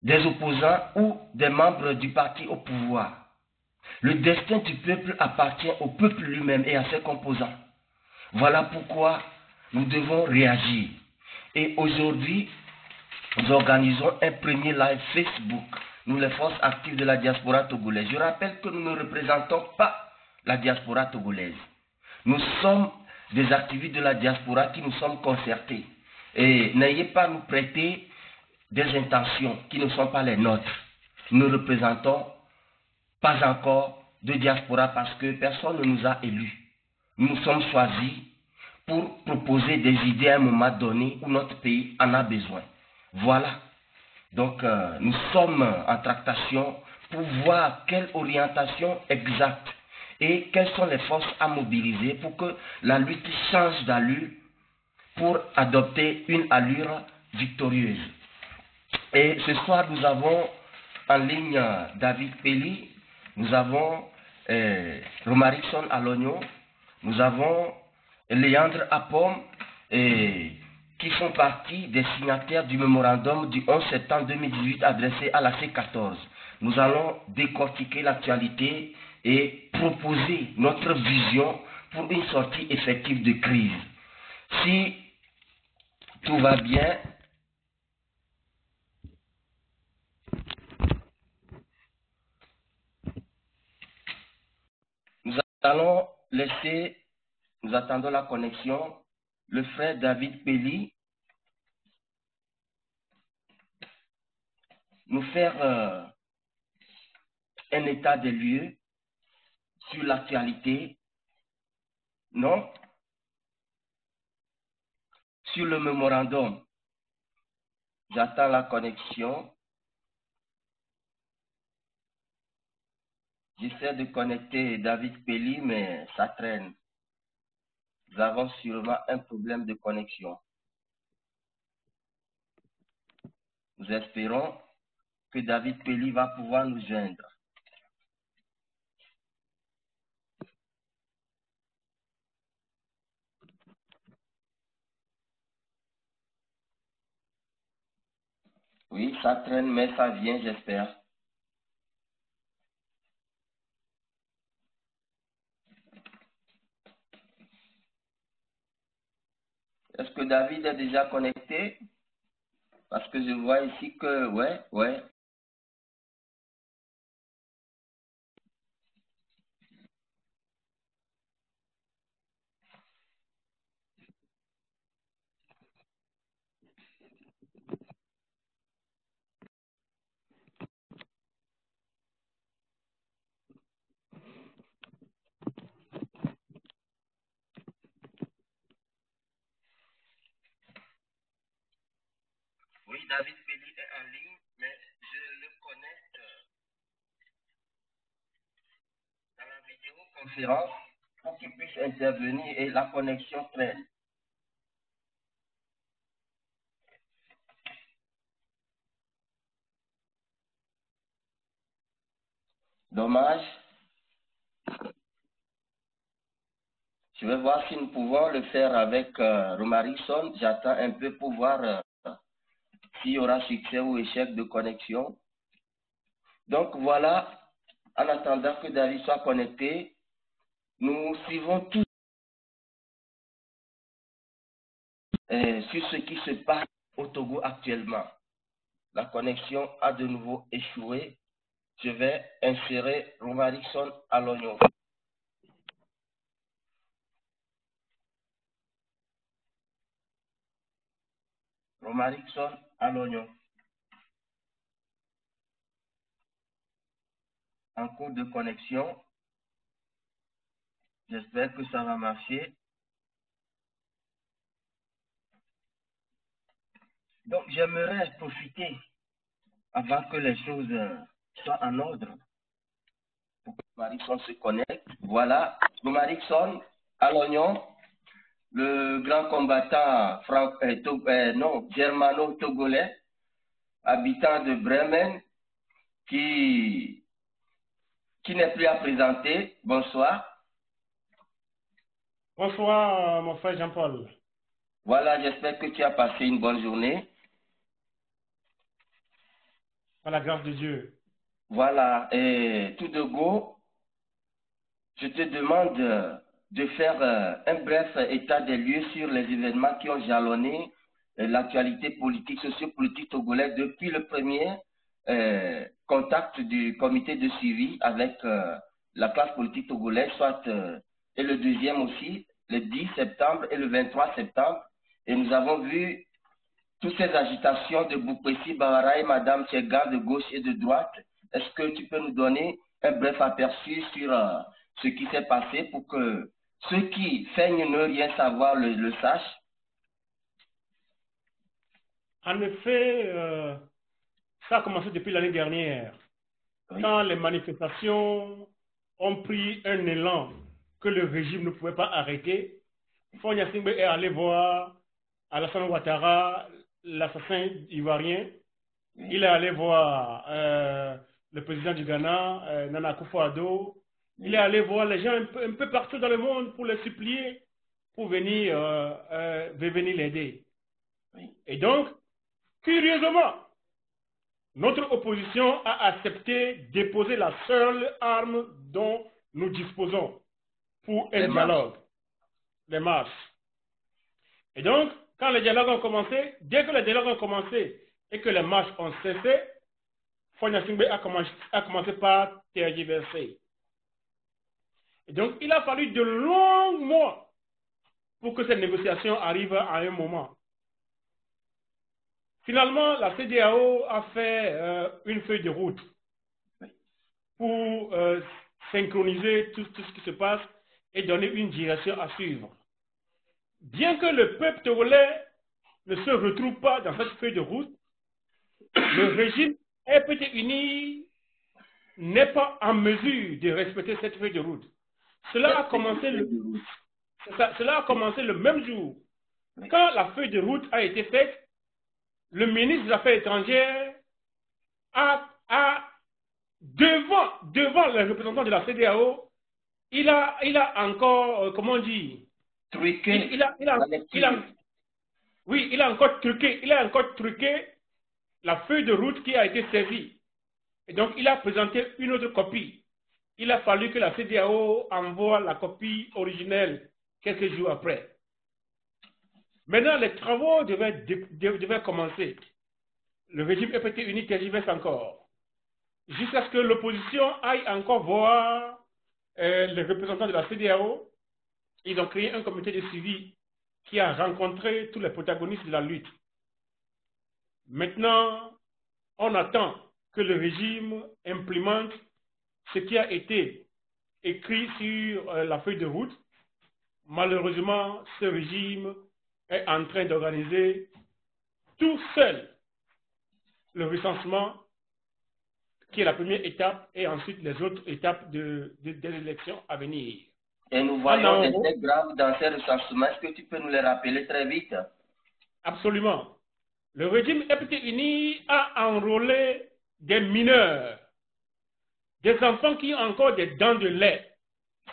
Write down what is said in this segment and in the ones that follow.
des opposants ou des membres du parti au pouvoir. Le destin du peuple appartient au peuple lui-même et à ses composants. Voilà pourquoi nous devons réagir. Et aujourd'hui, nous organisons un premier live Facebook, nous les forces actives de la diaspora togolaise. Je rappelle que nous ne représentons pas la diaspora togolaise. Nous sommes des activistes de la diaspora qui nous sommes concertés. Et n'ayez pas à nous prêter des intentions qui ne sont pas les nôtres. Nous ne représentons pas encore de diaspora parce que personne ne nous a élus. Nous sommes choisis pour proposer des idées à un moment donné où notre pays en a besoin. Voilà. Donc, nous sommes en tractation pour voir quelle orientation exacte et quelles sont les forces à mobiliser pour que la lutte change d'allure pour adopter une allure victorieuse. Et ce soir, nous avons en ligne David Pelli, nous avons Romarickson Alogno, nous avons Léandre Apom, qui font partie des signataires du mémorandum du 11 septembre 2018 adressé à la C14. Nous allons décortiquer l'actualité et proposer notre vision pour une sortie effective de crise. Si tout va bien, nous allons laisser, nous attendons la connexion, le frère David Pelli nous faire un état des lieux sur l'actualité, non, sur le mémorandum. J'attends la connexion. J'essaie de connecter David Pelli, mais ça traîne. Nous avons sûrement un problème de connexion. Nous espérons que David Pelli va pouvoir nous joindre. Oui, ça traîne, mais ça vient, j'espère. Est-ce que David est déjà connecté? Parce que je vois ici que, ouais. Oui, David Pelli est en ligne, mais je le connecte dans la vidéoconférence pour qu'il puisse intervenir et la connexion traîne. Dommage. Je vais voir si nous pouvons le faire avec Romarickson. J'attends un peu pour voir s'il y aura succès ou échec de connexion. Donc voilà, en attendant que David soit connecté, nous suivons tout sur ce qui se passe au Togo actuellement. La connexion a de nouveau échoué. Je vais insérer Romarickson Alogno. Romarickson Alogno. En cours de connexion. J'espère que ça va marcher. Donc, j'aimerais profiter, avant que les choses soient en ordre, pour que Romarickson se connecte. Voilà, Romarickson Alogno, le grand combattant germano-togolais, habitant de Bremen, qui n'est plus à présenter. Bonsoir. Bonsoir, mon frère Jean-Paul. Voilà, j'espère que tu as passé une bonne journée. par la grâce de Dieu. Voilà, et tout de go, je te demande de faire un bref état des lieux sur les événements qui ont jalonné l'actualité politique, sociopolitique togolaise depuis le premier contact du comité de suivi avec la classe politique togolaise, soit et le deuxième aussi, le 10 septembre et le 23 septembre. Et nous avons vu toutes ces agitations de Boukwesi, Bawara et Madame Tchega de gauche et de droite. Est-ce que tu peux nous donner un bref aperçu sur ce qui s'est passé pour que ceux qui feignent ne rien savoir le sachent? En effet, ça a commencé depuis l'année dernière, Oui. quand les manifestations ont pris un élan que le régime ne pouvait pas arrêter. Fonya Singbe est allé voir Alassane Ouattara, l'assassin ivoirien. Oui. Il est allé voir le président du Ghana, Nana Akufo-Addo. Il est allé voir les gens un peu partout dans le monde pour les supplier pour venir l'aider. Oui. Et donc, curieusement, notre opposition a accepté de déposer la seule arme dont nous disposons pour un dialogue, les marches. Et donc, quand les dialogues ont commencé, dès que les dialogues ont commencé et que les marches ont cessé, Fonya Singbe a commencé par tergiverser. Et donc, il a fallu de longs mois pour que cette négociation arrive à un moment. Finalement, la CEDEAO a fait une feuille de route pour synchroniser tout ce qui se passe et donner une direction à suivre. Bien que le peuple togolais ne se retrouve pas dans cette feuille de route, le régime RPT uni n'est pas en mesure de respecter cette feuille de route. Cela a commencé le même jour. Quand la feuille de route a été faite, le ministre des Affaires étrangères devant les représentants de la CEDEAO, il a encore, comment dire, truqué. Il a encore truqué la feuille de route qui a été saisie. Et donc, il a présenté une autre copie. Il a fallu que la CEDEAO envoie la copie originelle quelques jours après. Maintenant, les travaux devaient commencer. Le régime EPT uni tergiverse encore. Jusqu'à ce que l'opposition aille encore voir les représentants de la CEDEAO. Ils ont créé un comité de suivi qui a rencontré tous les protagonistes de la lutte. Maintenant, on attend que le régime implémente ce qui a été écrit sur la feuille de route. Malheureusement, ce régime est en train d'organiser tout seul le recensement, qui est la première étape, et ensuite les autres étapes des élections à venir. Et nous voyons des faits graves dans ces recensements. Est-ce que tu peux nous les rappeler très vite? Absolument. Le régime EPT uni a enrôlé des mineurs, des enfants qui ont encore des dents de lait.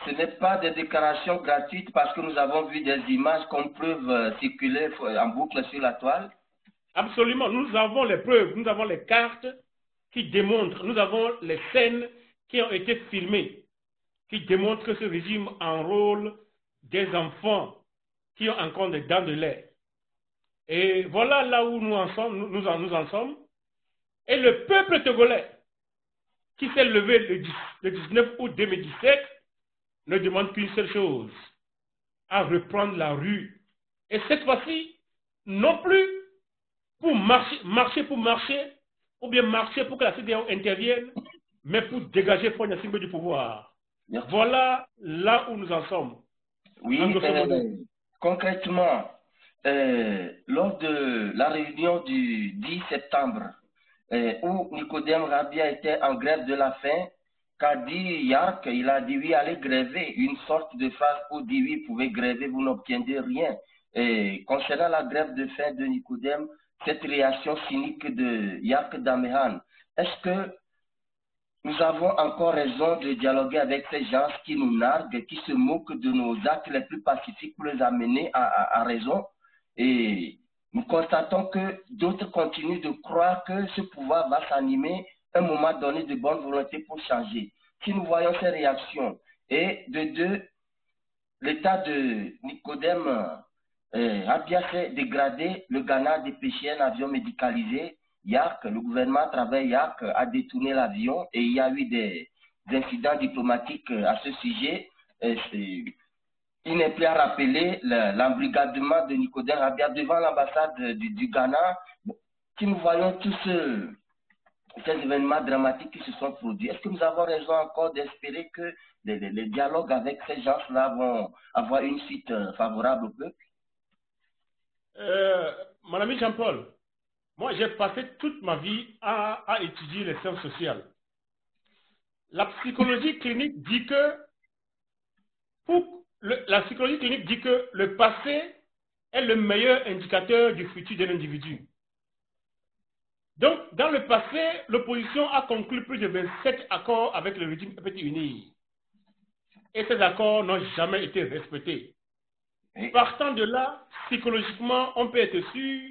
Ce n'est pas des déclarations gratuites parce que nous avons vu des images qu'on peut circuler en boucle sur la toile. Absolument. Nous avons les preuves, nous avons les cartes qui démontrent, nous avons les scènes qui ont été filmées, qui démontrent que ce régime enrôle des enfants qui ont encore des dents de lait. Et voilà là où nous en sommes. Et le peuple togolais, qui s'est levé le 19 août 2017, ne demande qu'une seule chose, à reprendre la rue. Et cette fois-ci, non plus pour marcher pour marcher, ou bien marcher pour que la CEDEAO intervienne, mais pour dégager Fonya Singbe du pouvoir. Merci. Voilà là où nous en sommes. Oui, concrètement, lors de la réunion du 10 septembre, où Nicodème Rabia était en grève de la faim, qu'a dit Yark, il a dit oui, allez gréver, une sorte de phrase pour dire oui, vous pouvez gréver, vous n'obtiendrez rien. Et concernant la grève de faim de Nicodème, cette réaction cynique de Yark Damehan, est-ce que nous avons encore raison de dialoguer avec ces gens qui nous narguent, qui se moquent de nos actes les plus pacifiques pour les amener à raison? Et nous constatons que d'autres continuent de croire que ce pouvoir va s'animer un moment donné de bonne volonté pour changer. Si nous voyons ces réactions, et de deux, l'état de Nicodème a bien fait dégrader le Ghana a dépêché un avion médicalisé. YAC, le gouvernement à travers YAC a détourné l'avion et il y a eu des incidents diplomatiques à ce sujet. Il n'est plus à rappeler l'embrigadement de Nicodème Rabia devant l'ambassade du Ghana. Bon, si nous voyons tous ces événements dramatiques qui se sont produits, est-ce que nous avons raison encore d'espérer que les dialogues avec ces gens-là vont avoir une suite favorable au peuple? Mon ami Jean-Paul, moi j'ai passé toute ma vie à étudier les sciences sociales. La psychologie clinique dit que la psychologie clinique dit que le passé est le meilleur indicateur du futur de l'individu. Donc, dans le passé, l'opposition a conclu plus de 27 accords avec le régime uni. Et ces accords n'ont jamais été respectés. Partant de là, psychologiquement, on peut être sûr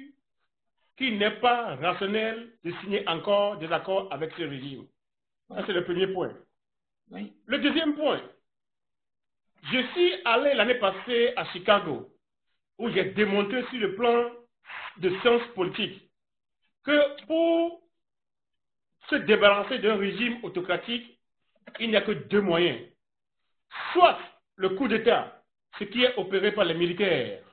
qu'il n'est pas rationnel de signer encore des accords avec ce régime. Ça, c'est le premier point. Oui. Le deuxième point, je suis allé l'année passée à Chicago, où j'ai démontré sur le plan de sciences politiques que pour se débarrasser d'un régime autocratique, il n'y a que deux moyens. Soit le coup d'État, ce qui est opéré par les militaires,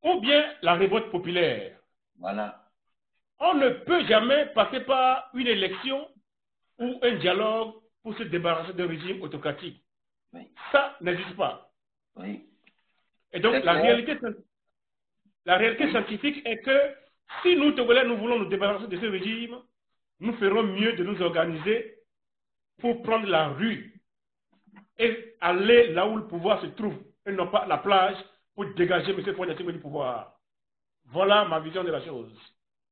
ou bien la révolte populaire. Voilà. On ne peut jamais passer par une élection ou un dialogue pour se débarrasser d'un régime autocratique. Oui. Ça n'existe pas. Oui. Et donc, la réalité Oui. scientifique est que si nous, Togolais, nous voulons nous débarrasser de ce régime, nous ferons mieux de nous organiser pour prendre la rue et aller là où le pouvoir se trouve et non pas la plage pour dégager M. Fournier du pouvoir. Voilà ma vision de la chose.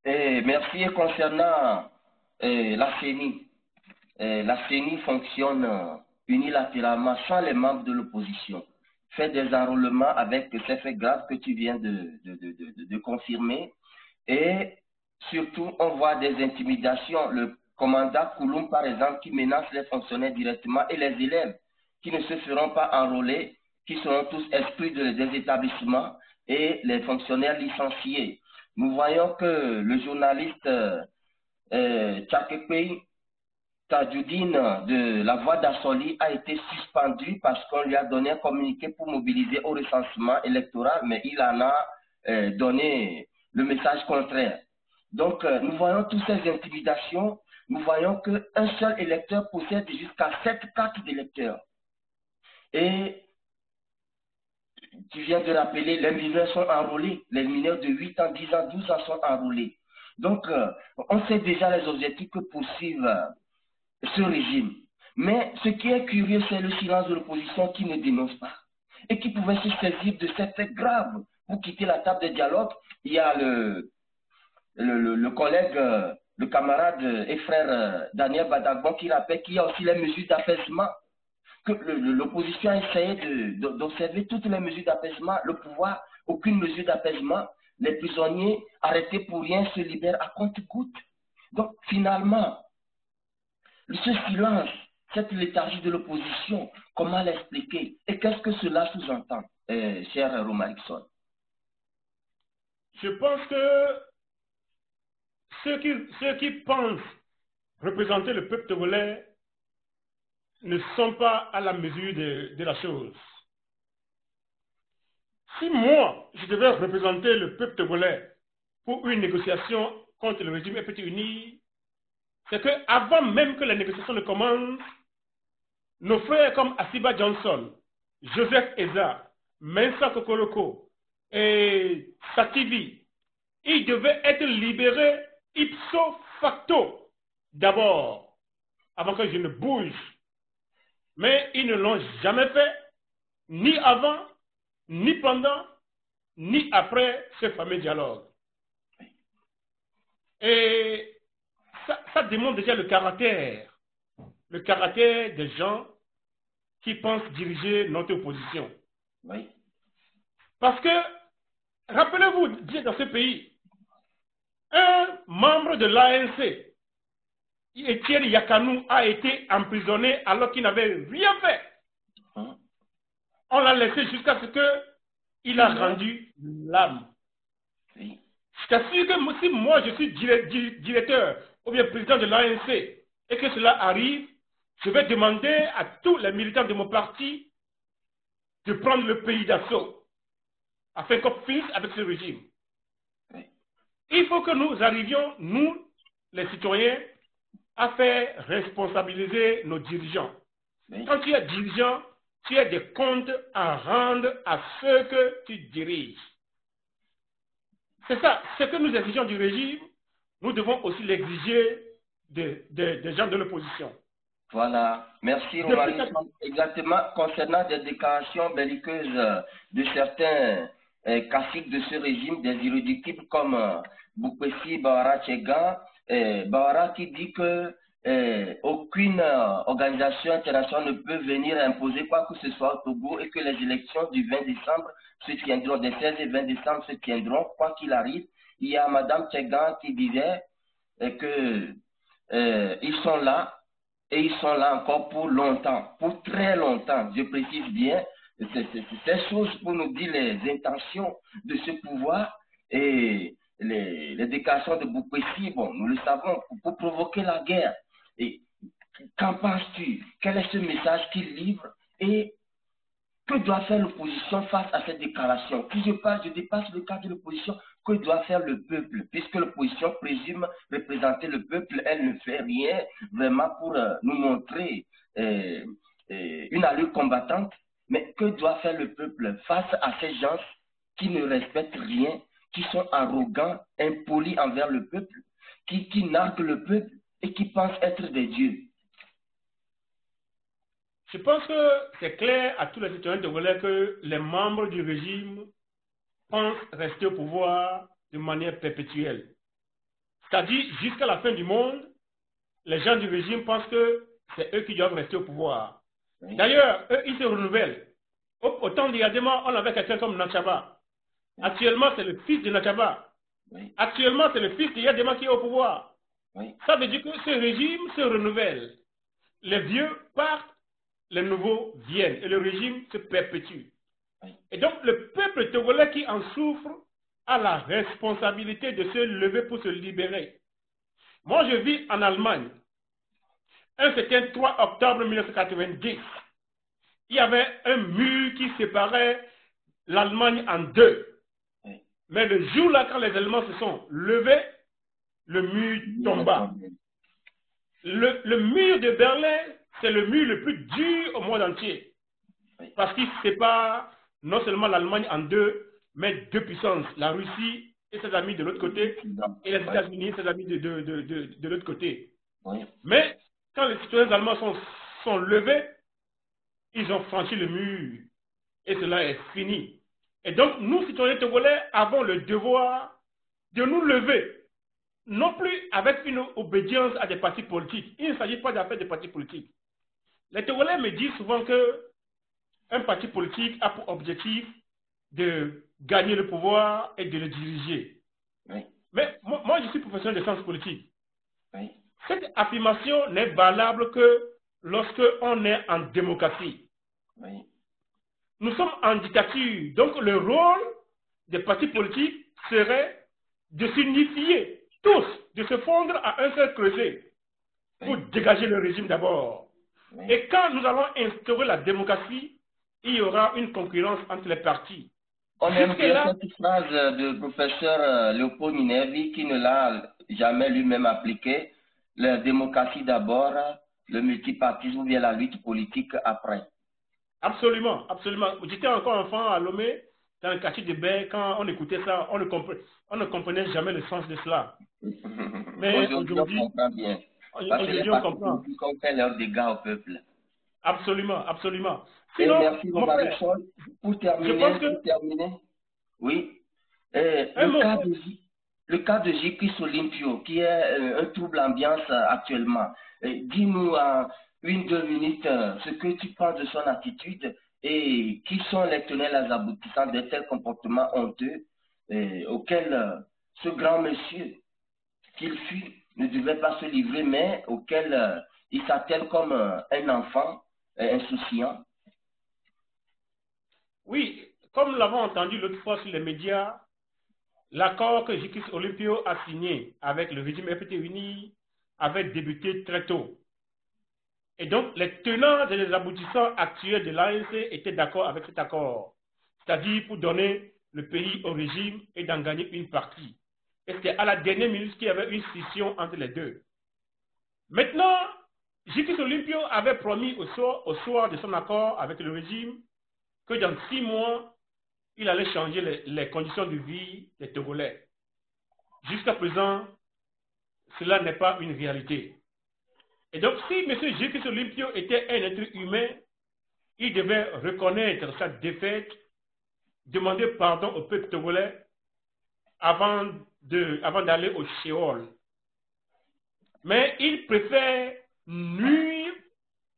Merci. Et concernant la CENI, la CENI fonctionne unilatéralement sans les membres de l'opposition. Fait des enrôlements avec ces faits graves que tu viens de confirmer. Et surtout, on voit des intimidations. Le commandant Kouloum, par exemple, qui menace les fonctionnaires directement et les élèves qui ne se feront pas enrôler, qui seront tous exclus des établissements et les fonctionnaires licenciés. Nous voyons que le journaliste Tchakepei Tadjoudine de la voix d'Assoli a été suspendu parce qu'on lui a donné un communiqué pour mobiliser au recensement électoral, mais il en a donné le message contraire. Donc, nous voyons toutes ces intimidations. Nous voyons qu'un seul électeur possède jusqu'à 7 cartes d'électeurs. Et tu viens de rappeler, les mineurs sont enrôlés. Les mineurs de 8 ans, 10 ans, 12 ans sont enrôlés. Donc, on sait déjà les objectifs que poursuivent ce régime. Mais ce qui est curieux, c'est le silence de l'opposition qui ne dénonce pas et qui pouvait se saisir de ces faits graves pour quitter la table de dialogue. Il y a le collègue, le camarade et frère Daniel Badagbon qui rappelle qu'il y a aussi les mesures d'apaisement, que l'opposition a essayé d'observer toutes les mesures d'apaisement, le pouvoir, aucune mesure d'apaisement, les prisonniers arrêtés pour rien se libèrent à compte-gouttes. Donc finalement, ce silence, cette léthargie de l'opposition, comment l'expliquer? Et qu'est-ce que cela sous-entend, cher Romarickson? Je pense que ceux qui pensent représenter le peuple togolais ne sont pas à la mesure de la chose. Si moi, je devais représenter le peuple togolais pour une négociation contre le régime FPT-Uni, c'est qu'avant même que les négociations ne commencent, nos frères comme Asiba Johnson, Joseph Eza, Mensa Kokoroko et Sativi, ils devaient être libérés ipso facto d'abord, avant que je ne bouge. Mais ils ne l'ont jamais fait, ni avant, ni pendant, ni après ce fameux dialogue. Et ça démontre déjà le caractère des gens qui pensent diriger notre opposition. Oui. Parce que Rappelez-vous, dans ce pays, un membre de l'ANC, Étienne Yakanou, a été emprisonné alors qu'il n'avait rien fait. On l'a laissé jusqu'à ce qu'il a rendu l'âme. Je t'assure que si moi je suis directeur ou bien président de l'ANC et que cela arrive, je vais demander à tous les militants de mon parti de prendre le pays d'assaut afin qu'on finisse avec ce régime. Il faut que nous arrivions, nous, les citoyens, à faire responsabiliser nos dirigeants. Quand tu es dirigeant, tu as des comptes à rendre à ceux que tu diriges. C'est ça, ce que nous exigeons du régime, nous devons aussi l'exiger des gens de l'opposition. Voilà, merci Romaric. Exactement, concernant des déclarations belliqueuses de certains caciques de ce régime, des irréductibles comme Boukwesi Bawara Tchegan, Bawara qui dit que aucune organisation internationale ne peut venir imposer quoi que ce soit au Togo et que les élections du 20 décembre se tiendront, des 16 et 20 décembre se tiendront, quoi qu'il arrive. Il y a Madame Tchegan qui disait que ils sont là. Et ils sont là encore pour longtemps, pour très longtemps. Je précise bien, c'est ces choses pour nous dire les intentions de ce pouvoir et les déclarations de Boukwesi, bon, nous le savons, pour provoquer la guerre. Et qu'en penses-tu? Quel est ce message qu'il livre et que doit faire l'opposition face à cette déclaration? Si je dépasse le cadre de l'opposition, que doit faire le peuple? Puisque l'opposition présume représenter le peuple, elle ne fait rien vraiment pour nous montrer une allure combattante. Mais que doit faire le peuple face à ces gens qui ne respectent rien, qui sont arrogants, impolis envers le peuple, qui narguent le peuple et qui pensent être des dieux? Je pense que c'est clair à tous les citoyens togolais que les membres du régime pensent rester au pouvoir de manière perpétuelle. C'est-à-dire, jusqu'à la fin du monde, les gens du régime pensent que c'est eux qui doivent rester au pouvoir. Oui. D'ailleurs, eux, ils se renouvellent. Autant d'il y a des mois, on avait quelqu'un comme Nachaba. Oui. Actuellement, c'est le fils de Nachaba. Oui. Actuellement, c'est le fils de Yadema qui est au pouvoir. Oui. Ça veut dire que ce régime se renouvelle. Les vieux partent, les nouveaux viennent et le régime se perpétue. Oui. Et donc le peuple togolais qui en souffre a la responsabilité de se lever pour se libérer. Moi je vis en Allemagne. Un certain 3 octobre 1990, il y avait un mur qui séparait l'Allemagne en deux. Oui. Mais le jour-là, quand les Allemands se sont levés, le mur tomba. Le mur de Berlin, c'est le mur le plus dur au monde entier. Parce qu'il sépare non seulement l'Allemagne en deux, mais deux puissances, la Russie et ses amis de l'autre côté, et les États-Unis et ses amis de l'autre côté. Mais quand les citoyens allemands sont levés, ils ont franchi le mur. Et cela est fini. Et donc, nous, citoyens togolais, avons le devoir de nous lever. Non plus avec une obédience à des partis politiques. Il ne s'agit pas d'affaires des partis politiques. Les Togolais me disent souvent que un parti politique a pour objectif de gagner le pouvoir et de le diriger. Oui. Mais moi, je suis professionnel de sciences politiques. Oui. Cette affirmation n'est valable que lorsque on est en démocratie. Oui. Nous sommes en dictature. Donc le rôle des partis politiques serait de s'unifier tous, de se fondre à un seul creuset pour dégager le régime d'abord. Oui. Et quand nous allons instaurer la démocratie, il y aura une concurrence entre les partis. On aime bien cette phrase du professeur Léopold Minervi qui ne l'a jamais lui-même appliquée. La démocratie d'abord, le multipartisme ou bien la lutte politique après. Absolument, absolument. J'étais encore enfant à Lomé, dans le quartier de Baie, quand on écoutait ça, on ne comprenait jamais le sens de cela. Mais aujourd'hui, on comprend bien. Parce que les partis politiques ont fait leurs dégâts au peuple. Absolument, absolument. Sinon, merci, pour terminer, oui, le cas de J.P. Olimpio, qui est un trouble ambiance actuellement. Dis-nous en 1-2 minutes ce que tu penses de son attitude et qui sont les tenants et les aboutissants de tels comportements honteux auquel ce grand monsieur qu'il fut ne devait pas se livrer, mais auquel il s'attelle comme un enfant insouciant. Oui, comme nous l'avons entendu l'autre fois sur les médias, l'accord que J.K. Olympio a signé avec le régime FPT uni avait débuté très tôt. Et donc, les tenants et les aboutissants actuels de l'ANC étaient d'accord avec cet accord, c'est-à-dire pour donner le pays au régime et d'en gagner une partie. Et c'était à la dernière minute qu'il y avait une scission entre les deux. Maintenant, J.K. Olympio avait promis au soir de son accord avec le régime que dans 6 mois, il allait changer les conditions de vie des Togolais. Jusqu'à présent, cela n'est pas une réalité. Et donc, si M. J.K. Olympio était un être humain, il devait reconnaître sa défaite, demander pardon au peuple togolais avant d'aller au Sheol. Mais il préfère nuire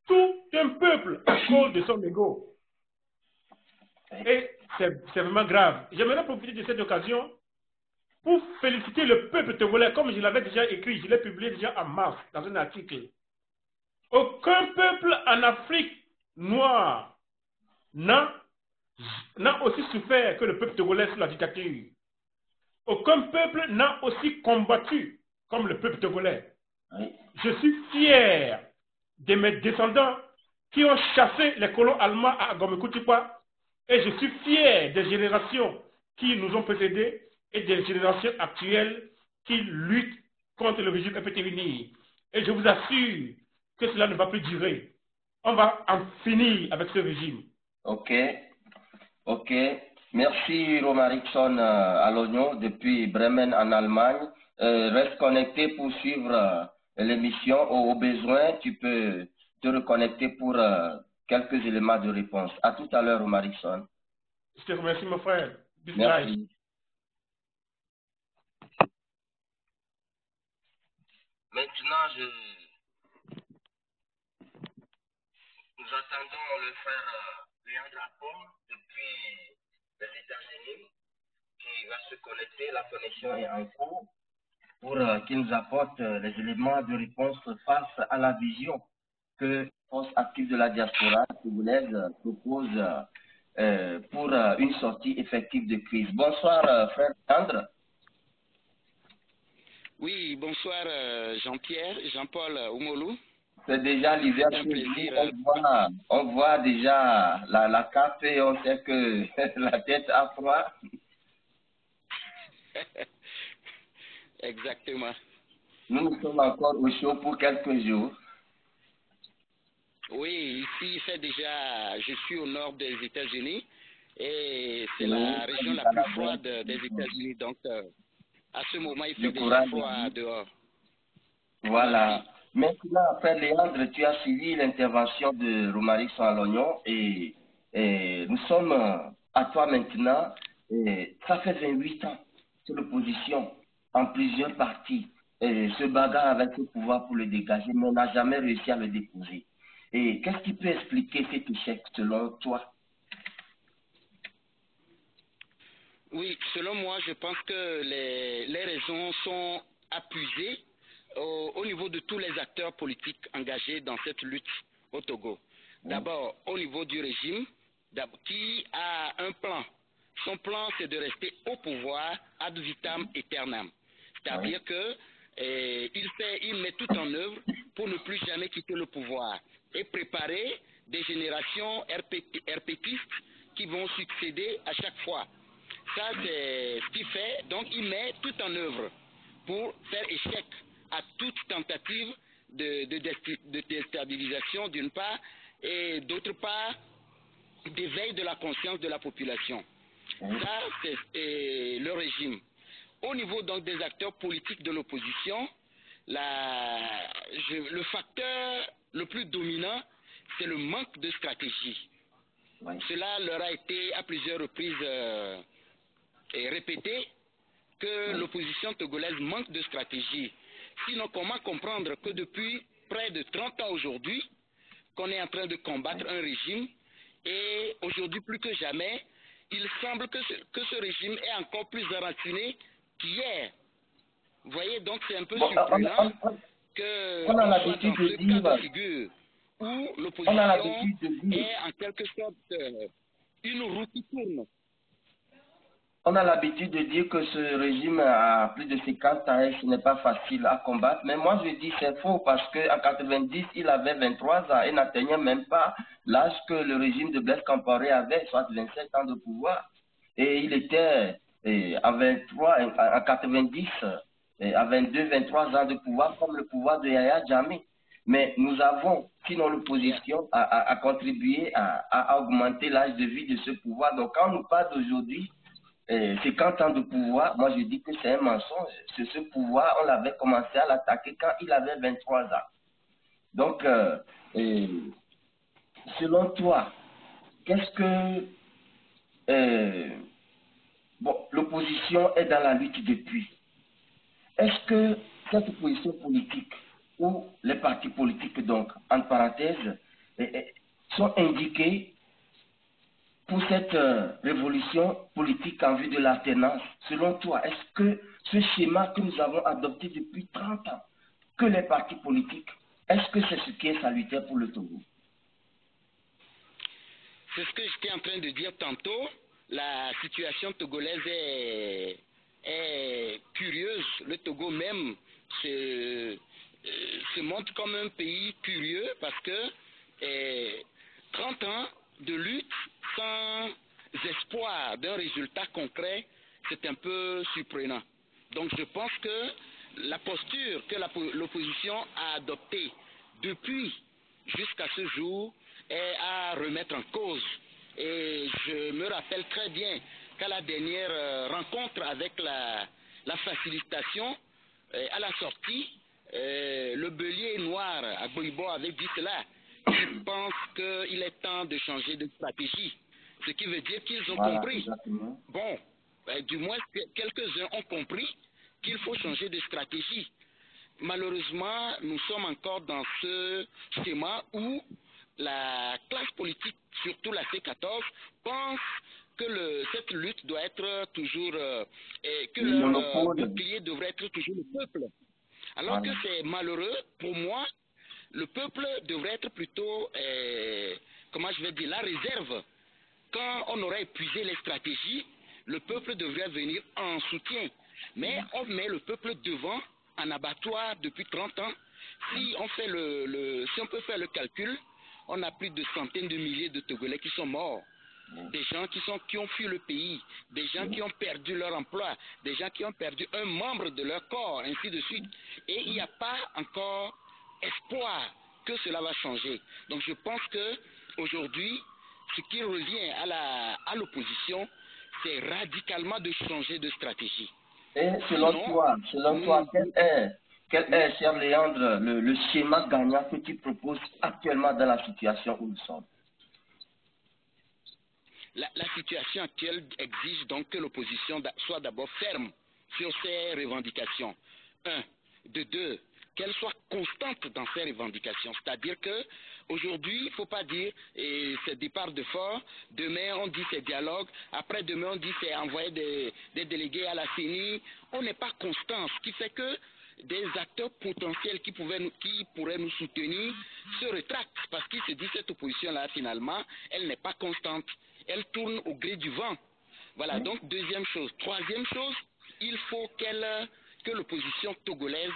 tout un peuple à cause de son ego. Et c'est vraiment grave. J'aimerais profiter de cette occasion pour féliciter le peuple togolais, comme je l'avais déjà écrit, je l'ai publié déjà en mars dans un article. Aucun peuple en Afrique noire n'a aussi souffert que le peuple togolais sous la dictature. Aucun peuple n'a aussi combattu comme le peuple togolais. Je suis fier de mes descendants qui ont chassé les colons allemands à Gomekoutikwa et je suis fier des générations qui nous ont précédés et des générations actuelles qui luttent contre le régime FPT-UNI. Et je vous assure que cela ne va plus durer. On va en finir avec ce régime. Ok, ok. Merci Romarickson à l'oignon depuis Bremen en Allemagne. Reste connecté pour suivre l'émission. Au besoin, tu peux te reconnecter pour quelques éléments de réponse. À tout à l'heure, Romarickson. Je te remercie, mon frère. Merci. Maintenant, nous attendons le frère Leandre Apport depuis les États-Unis qui va se connecter. La connexion est en cours pour qu'il nous apporte les éléments de réponse face à la vision que Force active de la diaspora togolaise propose pour une sortie effective de crise. Bonsoir, frère Leandre. Oui, bonsoir Jean-Pierre, Jean-Paul Oumolou. C'est déjà l'hiver chez vous. On voit déjà la cape et on sait que la tête a froid. Exactement. Nous sommes encore au chaud pour quelques jours. Oui, ici il fait déjà, je suis au nord des États-Unis et c'est la région la plus froide des États-Unis. Donc à ce moment il fait déjà froid dehors. Voilà. Maintenant, frère Léandre, tu as suivi l'intervention de Romaric Salognon et nous sommes à toi maintenant. Ça fait 28 ans que l'opposition, en plusieurs partis, se bagarre avec le pouvoir pour le dégager, mais on n'a jamais réussi à le déposer. Et qu'est-ce qui peut expliquer cet échec selon toi? Oui, selon moi, je pense que les raisons sont appuyées au niveau de tous les acteurs politiques engagés dans cette lutte au Togo. D'abord, au niveau du régime, qui a un plan. Son plan, c'est de rester au pouvoir ad vitam aeternam. C'est-à-dire que il met tout en œuvre pour ne plus jamais quitter le pouvoir et préparer des générations RPTistes qui vont succéder à chaque fois. Ça, c'est ce qu'il fait. Donc, il met tout en œuvre pour faire échec à toute tentative de déstabilisation, d'une part, et d'autre part, d'éveil de la conscience de la population. Ça, c'est le régime. Au niveau donc des acteurs politiques de l'opposition, le facteur le plus dominant, c'est le manque de stratégie. Cela leur a été à plusieurs reprises répété que l'opposition togolaise manque de stratégie. Sinon, comment comprendre que depuis près de 30 ans aujourd'hui, qu'on est en train de combattre un régime et aujourd'hui plus que jamais, il semble que ce régime est encore plus enraciné qu'hier. Vous voyez, donc c'est un peu surprenant que on a soit l'habitude dans de ce dire, cas de figure où on a l'opposition l'habitude de dire, est en quelque sorte une roue qui tourne. on a l'habitude de dire que ce régime a plus de 50 ans et ce n'est pas facile à combattre. Mais moi, je dis c'est faux parce qu'en 90, il avait 23 ans et n'atteignait même pas l'âge que le régime de Blaise Compaoré avait, soit 27 ans de pouvoir. Et il était à 23, en 90, à 22, 23 ans de pouvoir, comme le pouvoir de Yahya Jammeh. Mais nous avons, sinon l'opposition, à contribuer à augmenter l'âge de vie de ce pouvoir. Donc quand on nous parle d'aujourd'hui, 50 ans de pouvoir, moi je dis que c'est un mensonge. Ce pouvoir, on l'avait commencé à l'attaquer quand il avait 23 ans. Donc, selon toi, qu'est-ce que... bon, l'opposition est dans la lutte depuis. Est-ce que cette opposition politique, ou les partis politiques, donc, en parenthèse, sont indiqués pour cette révolution politique en vue de l'alternance? Selon toi, est-ce que ce schéma que nous avons adopté depuis 30 ans, que les partis politiques, est-ce que c'est ce qui est salutaire pour le Togo? C'est ce que j'étais en train de dire tantôt. La situation togolaise est curieuse. Le Togo même se montre comme un pays curieux parce que 30 ans de lutte sans espoir d'un résultat concret, c'est un peu surprenant. Donc je pense que la posture que l'opposition a adoptée depuis jusqu'à ce jour est à remettre en cause. Et je me rappelle très bien qu'à la dernière rencontre avec la facilitation, à la sortie, le bélier noir à Boibo avait dit cela. Il pense qu'il est temps de changer de stratégie. Ce qui veut dire qu'ils ont compris. Exactement. Bon, du moins quelques-uns ont compris qu'il faut changer de stratégie. Malheureusement, nous sommes encore dans ce schéma où la classe politique, surtout la C14, pense que cette lutte doit être toujours, que leur bouclier devrait être toujours le peuple. Alors que c'est malheureux, pour moi, le peuple devrait être plutôt, comment je vais dire, la réserve. Quand on aurait épuisé les stratégies, le peuple devrait venir en soutien. Mais on met le peuple devant, en abattoir depuis 30 ans. Si on fait si on peut faire le calcul, on a plus de centaines de milliers de Togolais qui sont morts. Des gens qui ont fui le pays, des gens qui ont perdu leur emploi, des gens qui ont perdu un membre de leur corps, ainsi de suite. Et il n'y a pas encore espoir que cela va changer. Donc je pense que aujourd'hui, ce qui revient à l'opposition, c'est radicalement de changer de stratégie. Et selon toi, quel est, cher Léandre, le schéma gagnant que tu proposes actuellement dans la situation où nous sommes? La situation actuelle exige donc que l'opposition soit d'abord ferme sur ses revendications. De deux, qu'elle soit constante dans ses revendications. C'est-à-dire que aujourd'hui, il ne faut pas dire c'est départ de fort, demain on dit c'est dialogue, après demain on dit c'est envoyer des délégués à la CENI. On n'est pas constant, ce qui fait que des acteurs potentiels qui pourraient nous soutenir se rétractent parce qu'ils se disent cette opposition-là, finalement, elle n'est pas constante. Elle tourne au gré du vent. Voilà, donc deuxième chose. Troisième chose, il faut que l'opposition togolaise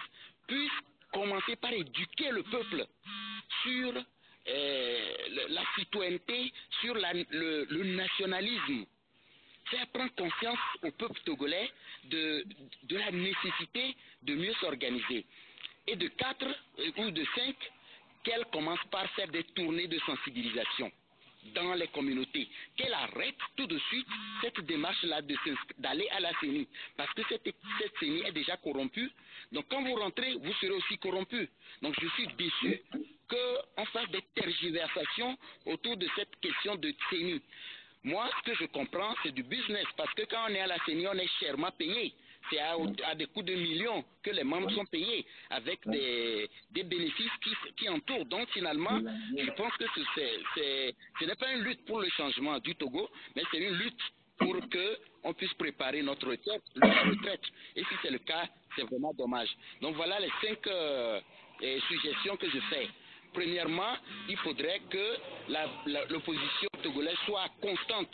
puisse commencer par éduquer le peuple sur la citoyenneté, sur le nationalisme. Faire prendre conscience au peuple togolais de la nécessité de mieux s'organiser. Et de 4 ou de 5, qu'elle commence par faire des tournées de sensibilisation dans les communautés, qu'elle arrête tout de suite cette démarche-là d'aller à la CENI, parce que cette CENI est déjà corrompue, donc quand vous rentrez, vous serez aussi corrompu. Donc je suis déçu qu'on fasse des tergiversations autour de cette question de CENI. Moi, ce que je comprends, c'est du business, parce que quand on est à la CENI, on est chèrement payé. C'est à des coûts de millions que les membres sont payés, avec des bénéfices qui entourent. Donc finalement, je pense que ce n'est pas une lutte pour le changement du Togo, mais c'est une lutte pour qu'on puisse préparer notre retraite. Et si c'est le cas, c'est vraiment dommage. Donc voilà les 5 suggestions que je fais. Premièrement, il faudrait que l'opposition togolaise soit constante.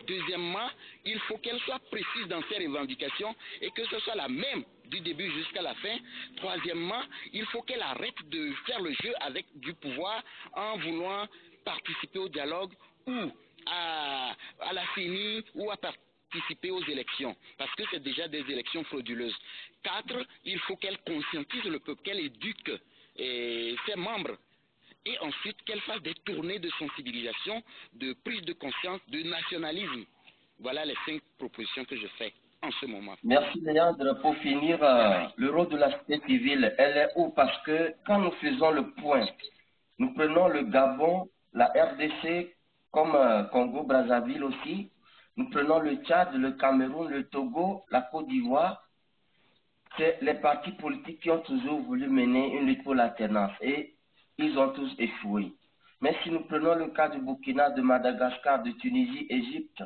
Deuxièmement, il faut qu'elle soit précise dans ses revendications et que ce soit la même du début jusqu'à la fin. Troisièmement, il faut qu'elle arrête de faire le jeu avec du pouvoir en voulant participer au dialogue ou à la CENI ou à participer aux élections, parce que c'est déjà des élections frauduleuses. 4, il faut qu'elle conscientise le peuple, qu'elle éduque ses membres. Et ensuite qu'elle fasse des tournées de sensibilisation, de prise de conscience, de nationalisme. Voilà les 5 propositions que je fais en ce moment. Merci Léandre. Pour finir, le rôle de la société civile, elle est où? Parce que quand nous faisons le point, nous prenons le Gabon, la RDC, comme Congo-Brazzaville aussi, nous prenons le Tchad, le Cameroun, le Togo, la Côte d'Ivoire. C'est les partis politiques qui ont toujours voulu mener une lutte pour l'alternance et ils ont tous échoué. Mais si nous prenons le cas du Burkina, de Madagascar, de Tunisie, Égypte,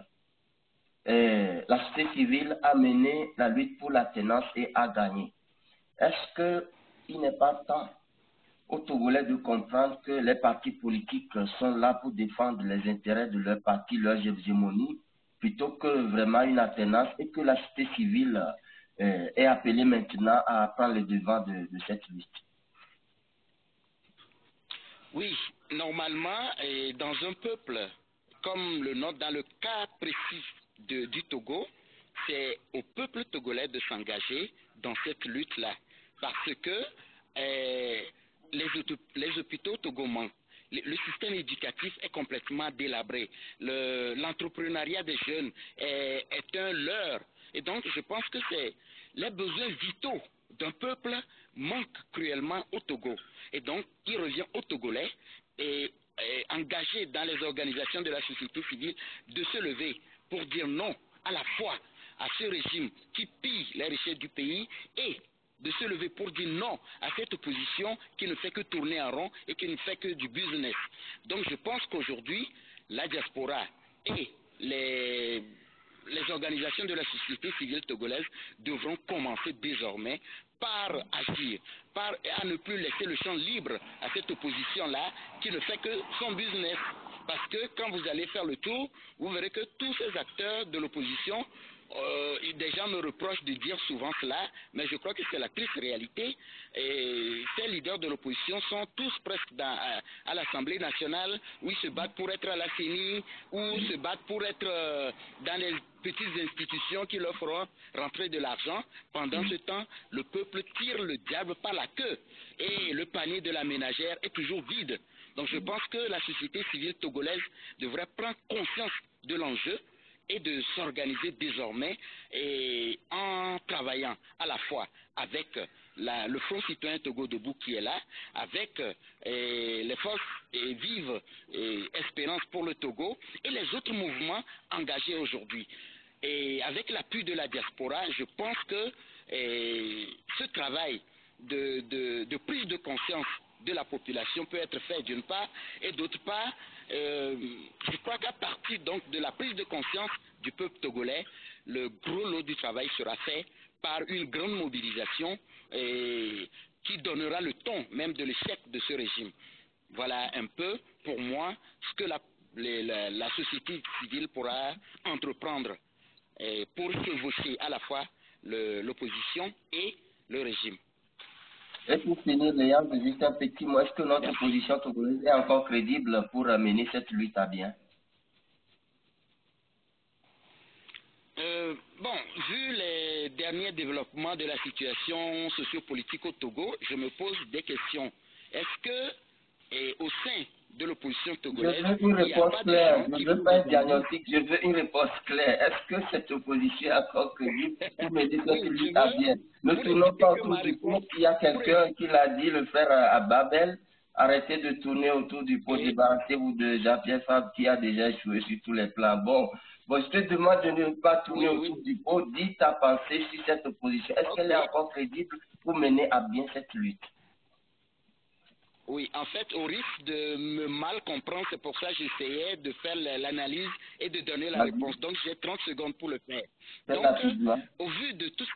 la société civile a mené la lutte pour l'alternance et a gagné. Est-ce qu'il n'est pas temps aux Togolais de comprendre que les partis politiques sont là pour défendre les intérêts de leur parti, leur hégémonie, plutôt que vraiment une alternance, et que la société civile est appelée maintenant à prendre le devant de cette lutte? Oui, normalement, dans un peuple comme le nôtre, dans le cas précis du Togo, c'est au peuple togolais de s'engager dans cette lutte-là. Parce que les hôpitaux togolais manquent. Le système éducatif est complètement délabré. L'entrepreneuriat des jeunes est un leurre. Et donc, je pense que les besoins vitaux d'un peuple manquent cruellement au Togo. Et donc, il revient aux Togolais et engagés dans les organisations de la société civile de se lever pour dire non à la fois à ce régime qui pille les richesses du pays et de se lever pour dire non à cette opposition qui ne fait que tourner en rond et qui ne fait que du business. Donc je pense qu'aujourd'hui, la diaspora et les organisations de la société civile togolaise devront commencer désormais par agir, à ne plus laisser le champ libre à cette opposition-là qui ne fait que son business. Parce que quand vous allez faire le tour, vous verrez que tous ces acteurs de l'opposition, des gens me reprochent de dire souvent cela, mais je crois que c'est la triste réalité. Et ces leaders de l'opposition sont tous presque à l'Assemblée nationale, où ils se battent pour être à la CENI, ou se battent pour être dans les petites institutions qui leur feront rentrer de l'argent. Pendant ce temps, le peuple tire le diable par la queue et le panier de la ménagère est toujours vide. Donc je pense que la société civile togolaise devrait prendre conscience de l'enjeu et de s'organiser désormais et en travaillant à la fois avec le Front citoyen Togo debout qui est là, avec les forces vives et Espérance pour le Togo et les autres mouvements engagés aujourd'hui. Et avec l'appui de la diaspora, je pense que ce travail de prise de conscience de la population peut être fait d'une part, et d'autre part, je crois qu'à partir donc de la prise de conscience du peuple togolais, le gros lot du travail sera fait par une grande mobilisation qui donnera le ton même de l'échec de ce régime. Voilà un peu pour moi ce que la société civile pourra entreprendre pour chevaucher à la fois l'opposition et le régime. Et pour finir, Léandre, juste un petit mot, est-ce que notre position togolaise est encore crédible pour mener cette lutte à bien? Bon, vu les derniers développements de la situation sociopolitique au Togo, je me pose des questions. Est-ce que, au sein de l'opposition togolaise, je veux une réponse claire, je ne veux pas un diagnostic, je veux une réponse claire. Est-ce que cette opposition est encore crédible pour mener cette lutte à bien? Ne tournons pas autour du pot. Il y a quelqu'un qui l'a dit, le frère à Babel. Arrêtez de tourner autour du pot, débarrassez-vous de Jean-Pierre Fabre qui a déjà échoué sur tous les plans. Bon, je te demande de ne pas tourner autour du pot. Dis ta pensée sur cette opposition. Est-ce qu'elle est encore crédible pour mener à bien cette lutte? Oui, en fait, au risque de me mal comprendre, c'est pour ça que j'essayais de faire l'analyse et de donner la réponse. Donc, j'ai 30 secondes pour le faire. Donc, au vu de toute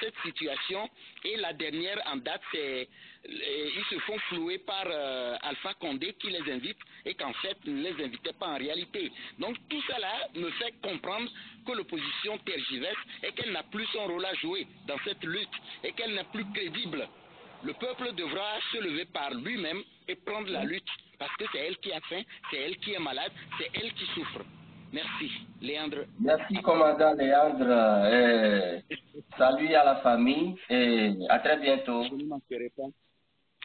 cette situation, et la dernière en date, c'est ils se font flouer par Alpha Condé qui les invite et qu'en fait, ne les invitait pas en réalité. Donc, tout cela me fait comprendre que l'opposition tergiverse et qu'elle n'a plus son rôle à jouer dans cette lutte et qu'elle n'est plus crédible. Le peuple devra se lever par lui-même et prendre la lutte, parce que c'est elle qui a faim, c'est elle qui est malade, c'est elle qui souffre. Merci, Léandre. Merci, commandant Léandre. Salut à la famille et à très bientôt. Je ne manquerai pas.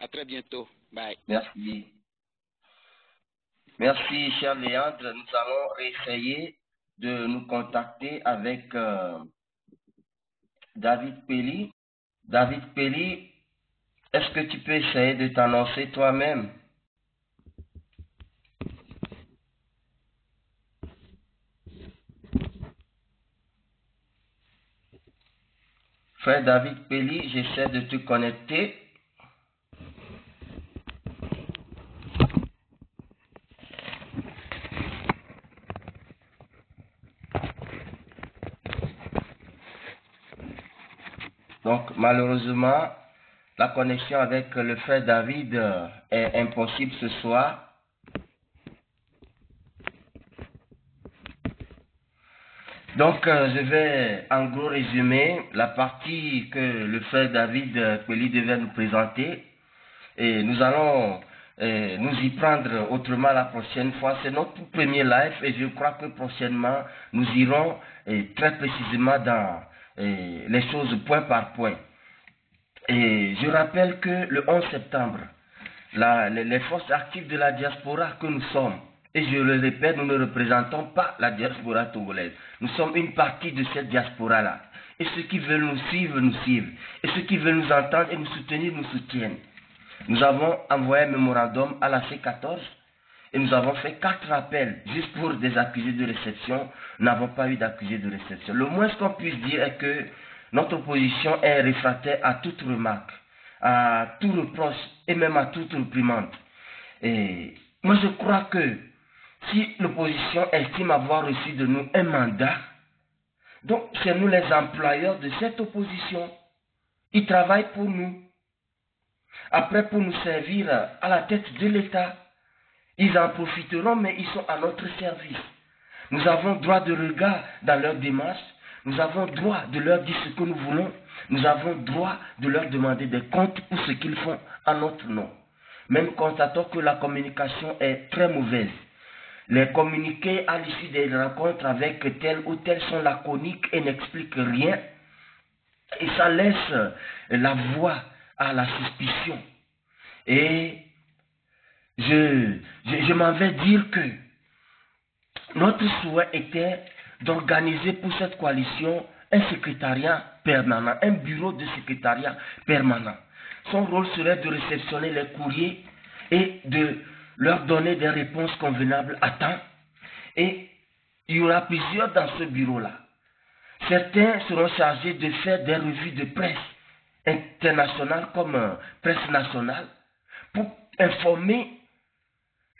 À très bientôt. Bye. Merci. Merci, cher Léandre. Nous allons essayer de nous contacter avec David Pelli. David Pelli, est-ce que tu peux essayer de t'annoncer toi-même? Frère David Pelli, j'essaie de te connecter. Donc, malheureusement, la connexion avec le frère David est impossible ce soir. Donc, je vais en gros résumer la partie que le frère David Pelli devait nous présenter. Et nous allons nous y prendre autrement la prochaine fois. C'est notre tout premier live et je crois que prochainement, nous irons très précisément dans les choses point par point. Et je rappelle que le 11 septembre, les forces actives de la diaspora que nous sommes, et je le répète, nous ne représentons pas la diaspora togolaise. Nous sommes une partie de cette diaspora-là. Et ceux qui veulent nous suivre, nous suivent. Et ceux qui veulent nous entendre et nous soutenir, nous soutiennent. Nous avons envoyé un mémorandum à la C14 et nous avons fait 4 appels juste pour des accusés de réception. Nous n'avons pas eu d'accusés de réception. Le moins qu'on puisse dire est que notre opposition est réfractaire à toute remarque, à tout reproche et même à toute réprimande. Et moi je crois que si l'opposition estime avoir reçu de nous un mandat, donc c'est nous les employeurs de cette opposition. Ils travaillent pour nous. Après, pour nous servir à la tête de l'État, ils en profiteront, mais ils sont à notre service. Nous avons droit de regard dans leur démarche. Nous avons droit de leur dire ce que nous voulons. Nous avons droit de leur demander des comptes pour ce qu'ils font à notre nom. Même constatons que la communication est très mauvaise. Les communiqués à l'issue des rencontres avec tel ou tel sont laconiques et n'expliquent rien. Et ça laisse la voie à la suspicion. Et je m'en vais dire que notre souhait était d'organiser pour cette coalition un secrétariat permanent, un bureau de secrétariat permanent. Son rôle serait de réceptionner les courriers et de leur donner des réponses convenables à temps. Et il y aura plusieurs dans ce bureau-là. Certains seront chargés de faire des revues de presse internationale comme presse nationale pour informer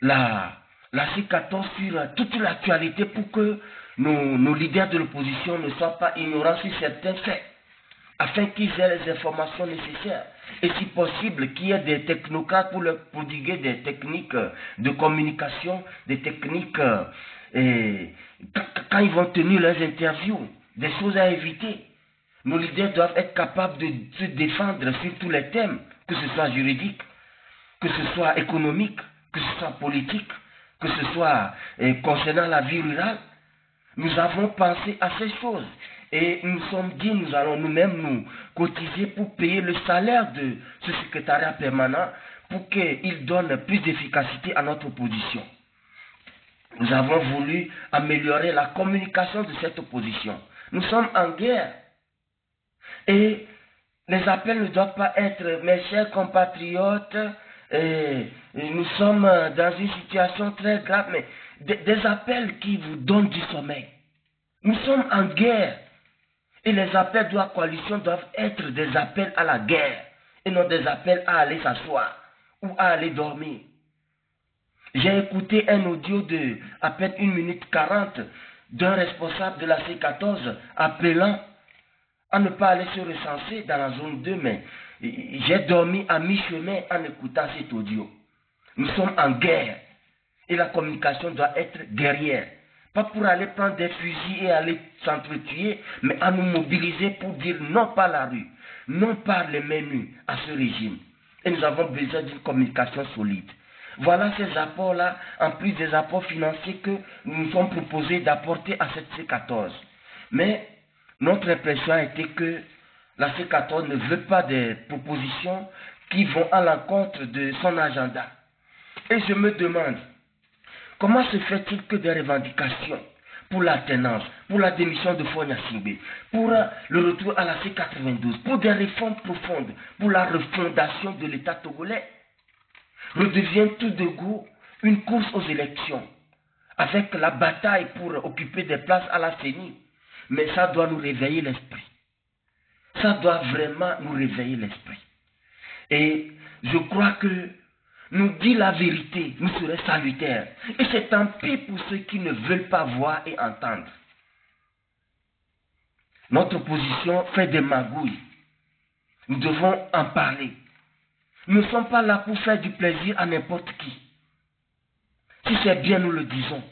la C14 sur toute l'actualité pour que nos leaders de l'opposition ne soient pas ignorants sur certains faits, afin qu'ils aient les informations nécessaires. Et si possible, qu'il y ait des technocrates pour leur prodiguer des techniques de communication, des techniques quand ils vont tenir leurs interviews, des choses à éviter. Nos leaders doivent être capables de se défendre sur tous les thèmes, que ce soit juridique, que ce soit économique, que ce soit politique, que ce soit concernant la vie rurale. Nous avons pensé à ces choses et nous sommes dit, nous allons nous-mêmes nous cotiser pour payer le salaire de ce secrétariat permanent pour qu'il donne plus d'efficacité à notre opposition. Nous avons voulu améliorer la communication de cette opposition. Nous sommes en guerre. Et les appels ne doivent pas être, mes chers compatriotes, nous sommes dans une situation très grave, mais des appels qui vous donnent du sommeil. Nous sommes en guerre. Et les appels de la coalition doivent être des appels à la guerre et non des appels à aller s'asseoir où aller dormir. J'ai écouté un audio de à peine 1 minute 40 d'un responsable de la C14 appelant à ne pas aller se recenser dans la zone 2, mais j'ai dormi à mi-chemin en écoutant cet audio. Nous sommes en guerre et la communication doit être guerrière. Pas pour aller prendre des fusils et aller s'entretuer, mais à nous mobiliser pour dire non par la rue, non par les menus à ce régime. Et nous avons besoin d'une communication solide. Voilà ces apports-là, en plus des apports financiers que nous nous sommes proposés d'apporter à cette C14. Mais notre impression a été que la C14 ne veut pas des propositions qui vont à l'encontre de son agenda. Et je me demande, comment se fait-il que des revendications pour l'alternance, pour la démission de Fonia Singbe, pour le retour à la C92, pour des réformes profondes, pour la refondation de l'État togolais, redeviennent tout de go une course aux élections, avec la bataille pour occuper des places à la CENI. Mais ça doit nous réveiller l'esprit. Ça doit vraiment nous réveiller l'esprit. Et je crois que nous dire la vérité nous serait salutaire. Et c'est tant pis pour ceux qui ne veulent pas voir et entendre. Notre opposition fait des magouilles. Nous devons en parler. Nous ne sommes pas là pour faire du plaisir à n'importe qui. Si c'est bien, nous le disons.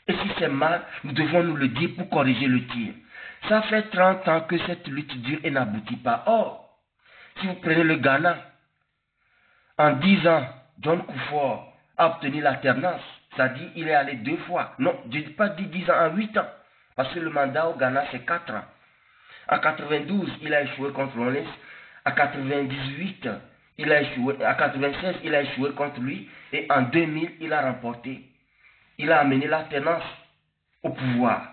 Et si c'est mal, nous devons nous le dire pour corriger le tir. Ça fait 30 ans que cette lutte dure et n'aboutit pas. Or, si vous prenez le Ghana, en 10 ans, John Kufuor a obtenu l'alternance. C'est-à-dire qu'il est allé 2 fois. Non, je ne dis pas 10 ans, en 8 ans. Parce que le mandat au Ghana, c'est 4 ans. En 92, il a échoué contre Lawrence. En 98, il a échoué. En 96, il a échoué contre lui. Et en 2000, il a remporté. Il a amené l'alternance au pouvoir.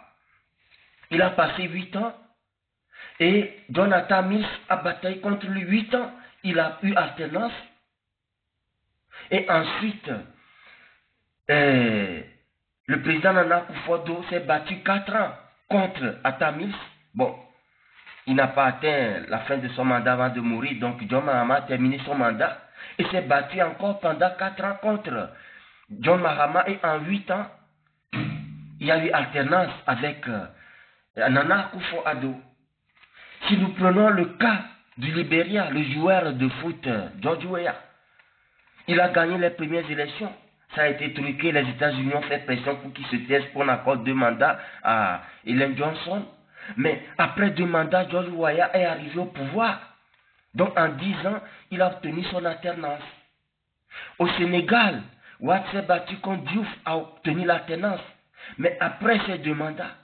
Il a passé 8 ans. Et Jonathan Mills a bataillé contre lui 8 ans. Il a eu alternance. Et ensuite, le président Nana Akufo-Addo s'est battu 4 ans contre Atta Mills. Bon, il n'a pas atteint la fin de son mandat avant de mourir, donc John Mahama a terminé son mandat et s'est battu encore pendant 4 ans contre John Mahama. Et en 8 ans, il y a eu alternance avec Nana Akufo-Addo. Si nous prenons le cas du Libéria, le joueur de foot George Weah, il a gagné les premières élections. Ça a été truqué. Les États-Unis ont fait pression pour qu'il se taise pour un accord de mandat à Ellen Johnson. Mais après 2 mandats, George Weah est arrivé au pouvoir. Donc en 10 ans, il a obtenu son alternance. Au Sénégal, Wade s'est battu contre Diouf, a obtenu l'alternance. Mais après ces 2 mandats,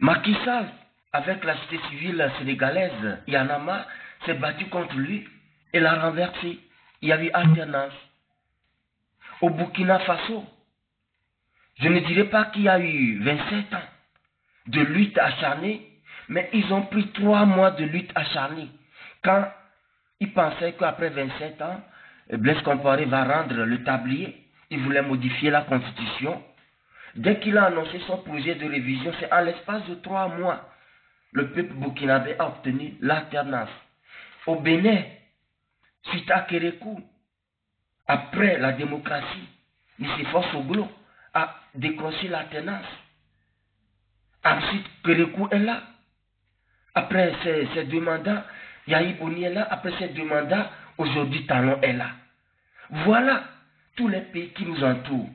Macky Sall, avec la société civile sénégalaise, Yanama, s'est battu contre lui et l'a renversé. Il y a eu alternance. Au Burkina Faso, je ne dirais pas qu'il y a eu 27 ans de lutte acharnée, mais ils ont pris 3 mois de lutte acharnée. Quand ils pensaient qu'après 27 ans, Blaise Compaoré va rendre le tablier, il voulait modifier la constitution. Dès qu'il a annoncé son projet de révision, c'est en l'espace de 3 mois, le peuple burkinabé a obtenu l'alternance. Au Bénin, suite à Kérékou, après la démocratie, Nicéphore Soglo a décroché l'alternance. Ensuite, Kérékou est là. Après ces 2 mandats, Yahi Boni est là. Après ces 2 mandats, aujourd'hui Talon est là. Voilà tous les pays qui nous entourent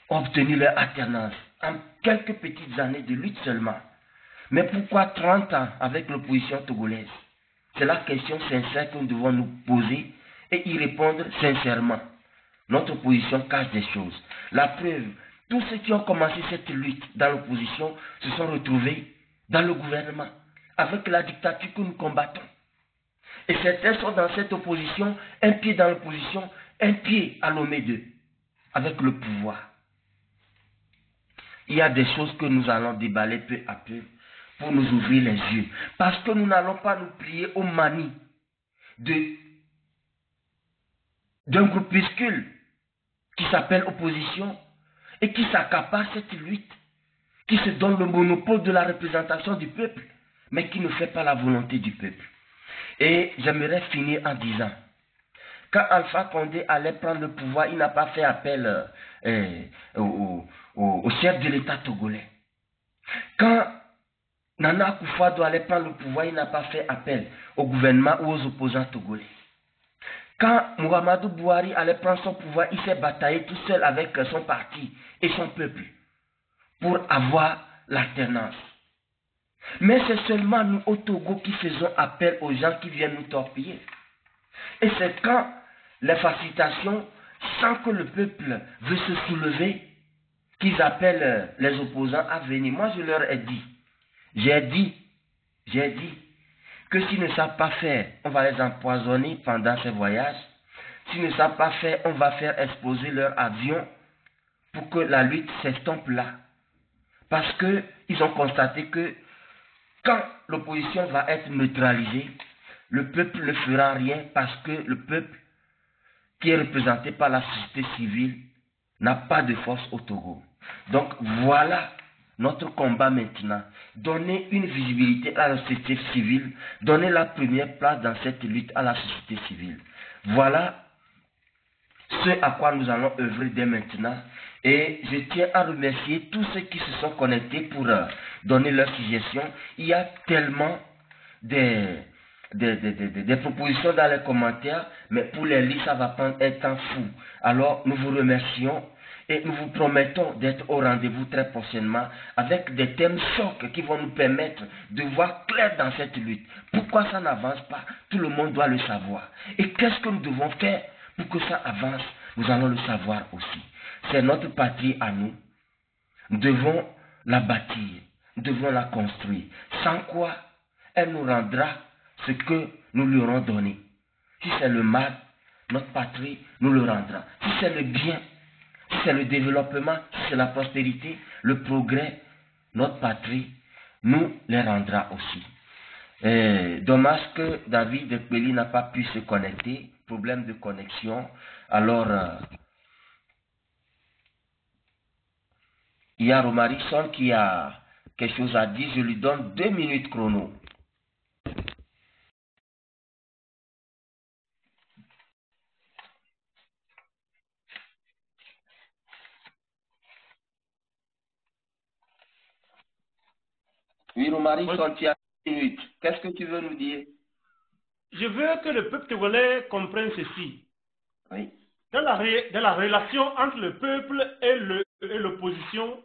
ont obtenu leur alternance en quelques petites années de lutte seulement. Mais pourquoi 30 ans avec l'opposition togolaise? C'est la question sincère que nous devons nous poser et y répondre sincèrement. Notre opposition cache des choses. La preuve, tous ceux qui ont commencé cette lutte dans l'opposition se sont retrouvés dans le gouvernement avec la dictature que nous combattons. Et certains sont dans cette opposition, un pied dans l'opposition, un pied à l'OME 2, avec le pouvoir. Il y a des choses que nous allons déballer peu à peu pour nous ouvrir les yeux. Parce que nous n'allons pas nous plier aux manies d'un groupuscule qui s'appelle opposition et qui s'accapare cette lutte, qui se donne le monopole de la représentation du peuple, mais qui ne fait pas la volonté du peuple. Et j'aimerais finir en disant, quand Alpha Condé allait prendre le pouvoir, il n'a pas fait appel au chef de l'État togolais. Quand Nana Akufo-Addo allait prendre le pouvoir, il n'a pas fait appel au gouvernement ou aux opposants togolais. Quand Muhammadu Buhari allait prendre son pouvoir, il s'est bataillé tout seul avec son parti et son peuple pour avoir l'alternance. Mais c'est seulement nous au Togo qui faisons appel aux gens qui viennent nous torpiller. Et c'est quand les facilitations, sans que le peuple veut se soulever, qu'ils appellent les opposants à venir. Moi, je leur ai dit, j'ai dit que s'ils ne savent pas faire, on va les empoisonner pendant ces voyages. S'ils ne savent pas faire, on va faire exploser leur avion pour que la lutte s'estompe là. Parce qu'ils ont constaté que quand l'opposition va être neutralisée, le peuple ne fera rien parce que le peuple qui est représenté par la société civile n'a pas de force au Togo. Donc voilà notre combat maintenant. Donner une visibilité à la société civile, donner la première place dans cette lutte à la société civile. Voilà ce à quoi nous allons œuvrer dès maintenant. Et je tiens à remercier tous ceux qui se sont connectés pour donner leurs suggestions. Il y a tellement des propositions dans les commentaires, mais pour les lire, ça va prendre un temps fou. Alors, nous vous remercions et nous vous promettons d'être au rendez-vous très prochainement avec des thèmes chocs qui vont nous permettre de voir clair dans cette lutte. Pourquoi ça n'avance pas? Tout le monde doit le savoir. Et qu'est-ce que nous devons faire pour que ça avance? Nous allons le savoir aussi. C'est notre patrie à nous. Nous devons la bâtir, nous devons la construire. Sans quoi, elle nous rendra ce que nous lui aurons donné. Si c'est le mal, notre patrie nous le rendra. Si c'est le bien, si c'est le développement, si c'est la prospérité, le progrès, notre patrie nous les rendra aussi. Dommage que David Ekpeli n'a pas pu se connecter, problème de connexion. Alors, il y a Romarison qui a quelque chose à dire, je lui donne 2 minutes chrono. Oui, Romarison, tu as 2 minutes. Qu'est-ce que tu veux nous dire? Je veux que le peuple togolais comprenne ceci. Oui. Dans la relation entre le peuple et l'opposition,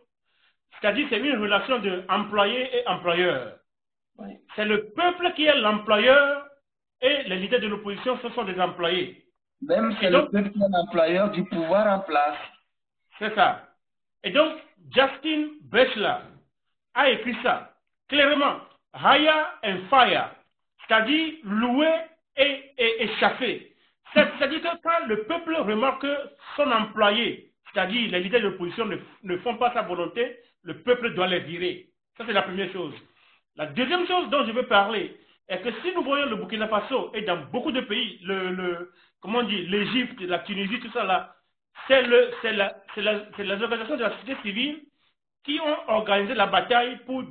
c'est-à-dire c'est une relation d'employé et employeur. Oui. C'est le peuple qui est l'employeur et les leaders de l'opposition, ce sont des employés. Même c'est le peuple qui est l'employeur du pouvoir en place. C'est ça. Et donc, Justin Bechler a écrit ça clairement. Hire and fire, c'est-à-dire louer et chasser. C'est-à-dire que quand le peuple remarque que son employé, c'est-à-dire les leaders de l'opposition ne font pas sa volonté, le peuple doit les virer. Ça, c'est la première chose. La deuxième chose dont je veux parler est que si nous voyons le Burkina Faso et dans beaucoup de pays, comment on dit, l'Égypte, la Tunisie, tout ça là, c'est les organisations de la société civile qui ont organisé la bataille pour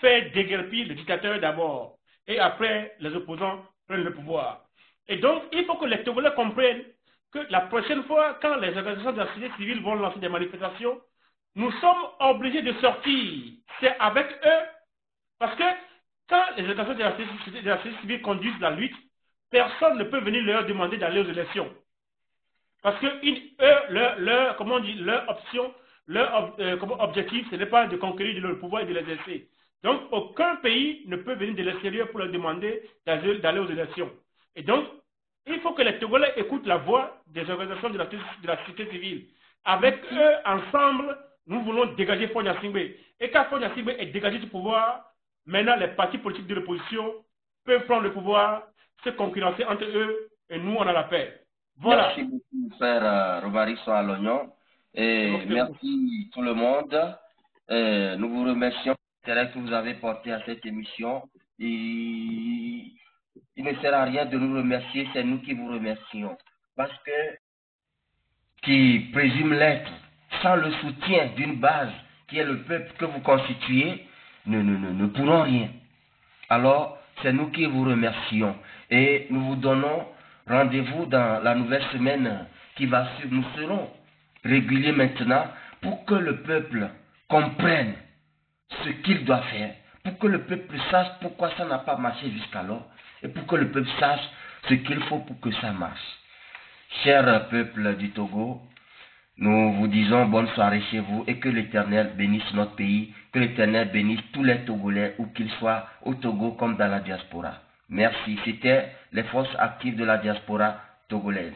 faire déguerpir le dictateur d'abord. Et après, les opposants prennent le pouvoir. Et donc, il faut que les Togolais comprennent que la prochaine fois, quand les organisations de la société civile vont lancer des manifestations, nous sommes obligés de sortir. C'est avec eux. Parce que quand les organisations de la société civile conduisent la lutte, personne ne peut venir leur demander d'aller aux élections. Parce que leur option, leur objectif, ce n'est pas de conquérir le pouvoir et de l'exercer. Donc, aucun pays ne peut venir de l'extérieur pour leur demander d'aller aux élections. Et donc, il faut que les Togolais écoutent la voix des organisations de la société civile. Avec eux, ensemble, nous voulons dégager Fonia Singbe. Et quand Fonia Singbe est dégagé du pouvoir, maintenant les partis politiques de l'opposition peuvent prendre le pouvoir, se concurrencer entre eux, et nous, on a la paix. Voilà. Merci beaucoup, frère Romariso Alognon. Et merci tout le monde. Nous vous remercions pour l'intérêt que vous avez porté à cette émission. Et il ne sert à rien de nous remercier, c'est nous qui vous remercions. Parce que, qui présume l'être, sans le soutien d'une base qui est le peuple que vous constituez, ne pourront rien. Alors, c'est nous qui vous remercions. Et nous vous donnons rendez-vous dans la nouvelle semaine qui va suivre. Nous serons réguliers maintenant pour que le peuple comprenne ce qu'il doit faire, pour que le peuple sache pourquoi ça n'a pas marché jusqu'alors, et pour que le peuple sache ce qu'il faut pour que ça marche. Cher peuple du Togo, nous vous disons bonne soirée chez vous et que l'Éternel bénisse notre pays, que l'Éternel bénisse tous les Togolais, où qu'ils soient, au Togo comme dans la diaspora. Merci. C'était les forces actives de la diaspora togolaise.